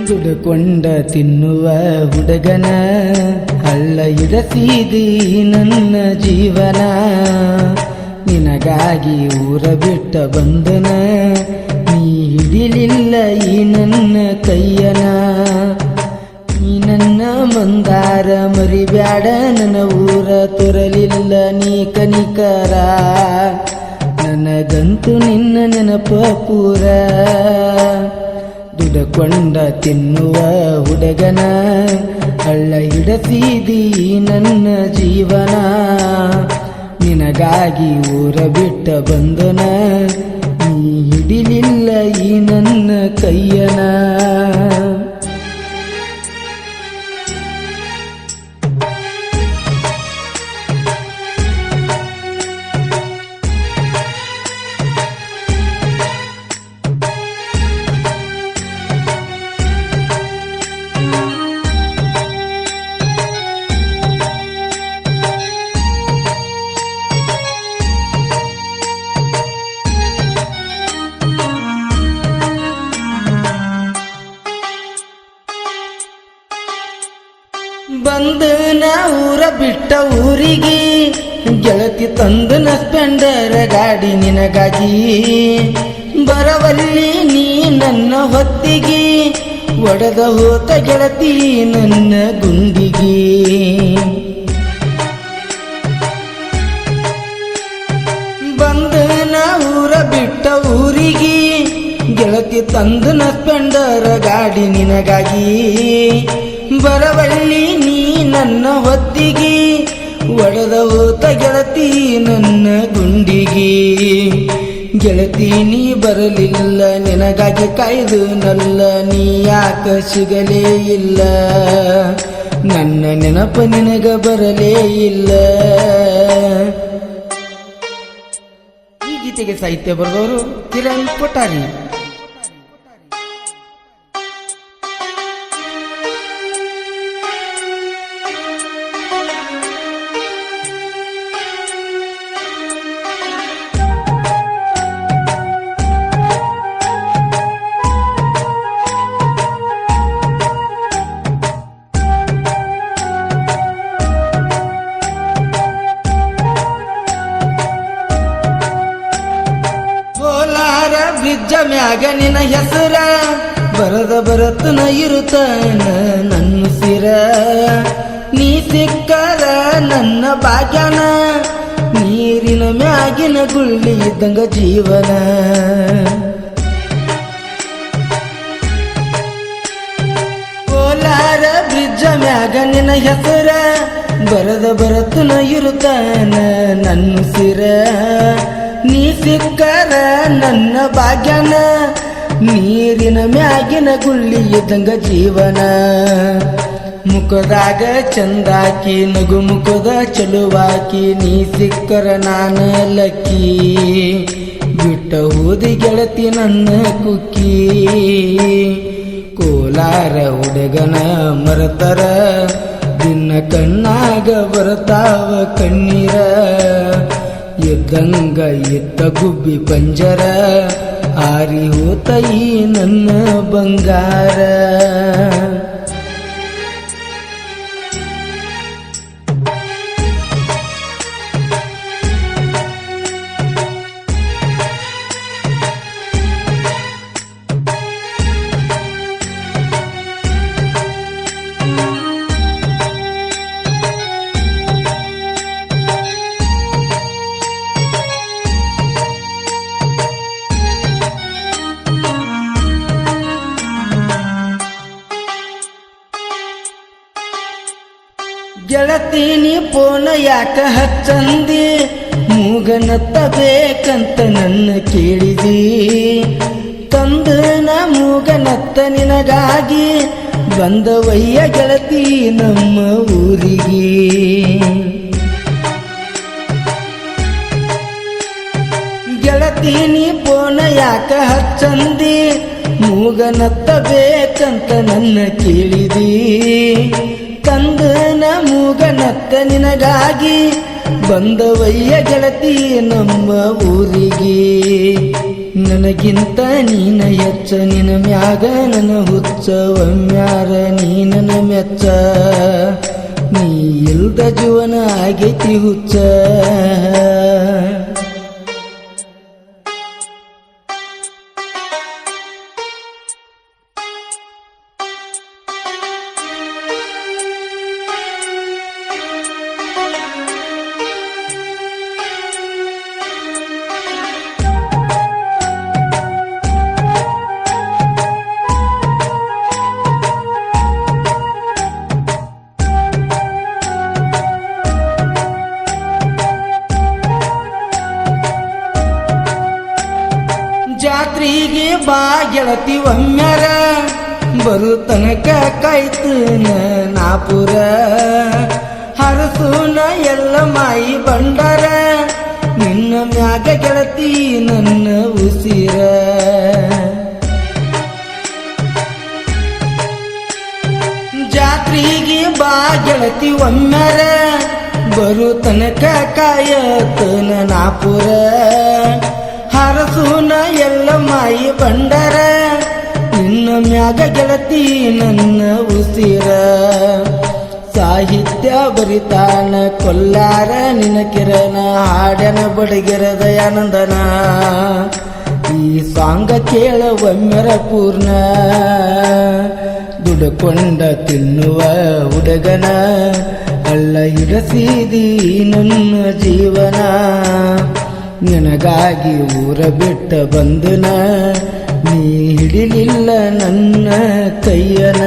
ದುಡುಕೊಂಡ ತಿನ್ನುವ ಹುಡುಗನ ಹಳ್ಳ ಹಿಡಸಿದಿ ನನ್ನ ಜೀವನ ನಿನಗಾಗಿ ಊರ ಬಿಟ್ಟ ಬಂದನ ನೀ ಹಿಡಿಲಿಲ್ಲ ಈ ನನ್ನ ಕೈಯನ ನೀ ನನ್ನ ಮಂದಾರ ಮರಿಬ್ಯಾಡ ನನ್ನ ಊರ ತೊರಲಿಲ್ಲ ನೀ ಕನಿಕರ ನನಗಂತೂ ನಿನ್ನ ನೆನಪ ಪೂರ ದುಡುಕೊಂಡ ತಿನ್ನುವ ಹುಡುಗನ ಹಳ್ಳ ಹಿಡಸಿದಿ ನನ್ನ ಜೀವನ ನಿನಗಾಗಿ ಊರ ಬಿಟ್ಟ ಬಂದನ ನೀ ಹಿಡಿಲಿಲ್ಲ ಈ ನನ್ನ ಕೈಯನ ಬಂದನ ಊರ ಬಿಟ್ಟ ಊರಿಗೆ ಗೆಳತಿ ತಂದನ ಸ್ಪೆಂಡರ್ ಗಾಡಿ ನಿನಗಾಗಿ ಬರವಲ್ಲಿ ನೀ ನನ್ನ ಹೊತ್ತಿಗೆ ಒಡೆದ ಹೋತ ಗೆಳತಿ ನನ್ನ ಗುಂಡಿಗೆ ಬಂದನ ಊರ ಬಿಟ್ಟ ಊರಿಗೆ ಗೆಳತಿ ತಂದನ ಸ್ಪೆಂಡರ್ ಗಾಡಿ ನಿನಗಾಗಿ ಬರವಳ್ಳಿ ನೀ ನನ್ನ ಹೊತ್ತಿಗೆ ಒಡೆದ ಹೋತ ಗೆಳತಿ ನನ್ನ ಗುಂಡಿಗೆ ಗೆಳತಿ ನೀ ಬರಲಿಲ್ಲ ನಿನಗಾಗಿ ಕಾಯ್ದು ನಲ್ಲ ನೀ ಯಾಕ ಸಿಗಲೇ ಇಲ್ಲ ನನ್ನ ನೆನಪ ನಿನಗ ಬರಲೇ ಇಲ್ಲ ಈ ಗೀತೆಗೆ ಸಾಹಿತ್ಯ ಬರೆದವರು ಕಿರಣ್ ಕೊಟ್ಟಾರಿ ಬ್ರಿಡ್ಜ ಮ್ಯಾಗ ನಿನ್ನ ಹೆಸರ ಬರದ ಬರತನ ಇರುತ್ತಾನ ನನ್ನ ಸಿರ ನೀ ಸಿಕ್ಕರ ನನ್ನ ಭಾಗ್ಯನ ನೀರಿನ ಮ್ಯಾಗಿನ ಗುಳ್ಳಿ ಇದ್ದಂಗ ಜೀವನ ಕೋಲಾರ ಬ್ರಿಡ್ಜ ಮ್ಯಾಗ ನಿನ್ನ ಹೆಸರ ಬರದ ಬರತನ ಇರುತ್ತಾನ ನನ್ನ ಸಿರ ನೀ ಸಿಕ್ಕರ ನನ್ನ ಭಾಗ್ಯನ ನೀರಿನ ಮ್ಯಾಗಿನ ಗುಳ್ಳಿ ಇದ್ದಂಗ ಜೀವನ ಮುಖದಾಗ ಚಂದಾಕಿ ನಗು ಮುಖದ ಚಲುವಾಕಿ ನೀ ಸಿಕ್ಕರ ನಾನ ಲಕ್ಕಿ ಬಿಟ್ಟ ಹೋದಿ ಗೆಳತಿ ನನ್ನ ಕುಕ್ಕಿ ಕೋಲಾರ ಹುಡುಗನ ಮರತರ ದಿನ ಕಣ್ಣಾಗ ಬರ್ತಾವ ಕಣ್ಣೀರ ಇದ್ದಂಗ ಇದ್ದ ಗುಬ್ಬಿ ಪಂಜರ ಆರಿ ಹೋತೈ ನನ್ನ ಬಂಗಾರ ಗೆಳತಿ ನೀ ಪೋನ ಯಾಕ ಹಚ್ಚಂದಿ ಮೂಗನತ್ತ ಬೇಕಂತ ನನ್ನ ಕೇಳಿದಿ ತಂದನ ಮೂಗನತ್ತ ನಿನಗಾಗಿ ಬಂದವಯ್ಯ ಗೆಳತಿ ನಮ್ಮ ಊರಿಗೆ ಗೆಳತಿ ನೀ ಪೋನ ಯಾಕ ಹಚ್ಚಂದಿ ಮೂಗನತ್ತ ಬೇಕಂತ ನನ್ನ ಕೇಳಿದಿ ತಂದನ ಮೂಗನತ್ತ ನಿನಗಾಗಿ ಬಂದವಯ್ಯ ಗೆಳತಿ ನಮ್ಮ ಊರಿಗೆ ನನಗಿಂತ ನೀನ ಹೆಚ್ಚ ನಿನ ಮ್ಯಾಗ ನನ್ನ ಹುಚ್ಚ ಒಮ್ಮ್ಯಾರ ನೀ ನನ್ನ ಮೆಚ್ಚ ನೀ ಇಲ್ದ ಜೀವನ ಆಗೈತಿ ಹುಚ್ಚ ಜಾತ್ರೆಗೆ ಬಾ ಗೆಳತಿ ಒಮ್ಮ್ಯಾರ ಬರು ತನಕ ಕಾಯ್ತು ನಾಪುರ ಹರಸುನ ಎಲ್ಲ ಮಾಯಿ ಬಂಡಾರ ನಿನ್ನ ಮ್ಯಾಗ ಗೆಳತಿ ನನ್ನ ಉಸಿರ ಜಾತ್ರೆಗೆ ಬಾ ಗೆಳತಿ ಒಮ್ಮ್ಯಾರ ಬರು ತನಕ ಕಾಯತು ನಾಪುರ ಹರಸುನ ಎಲ್ಲ ಮಾಯಿ ಬಂಡಾರ ನಿನ್ನ ಮ್ಯಾಗ ಗೆಳತಿ ನನ್ನ ಉಸಿರ ಸಾಹಿತ್ಯ ಬರಿತಾನ ಕೊಲ್ಲಾರ ನಿನ ಕಿರಣ ಹಾಡನ ಬಡಗೆರ ದಯಾನಂದನ ಈ ಸಾಂಗ ಕೇಳ ಒಮ್ಮೆರ ಪೂರ್ಣ ದುಡಕೊಂಡ ತಿನ್ನುವ ಹುಡುಗನ ಅಲ್ಲ ಹಿಡಸಿದಿ ನನ್ನ ಜೀವನ ನಿನಗಾಗಿ ಊರ ಬಿಟ್ಟ ಬಂದನ ನೀ ಹಿಡಿಲಿಲ್ಲ ನನ್ನ ಕೈಯನ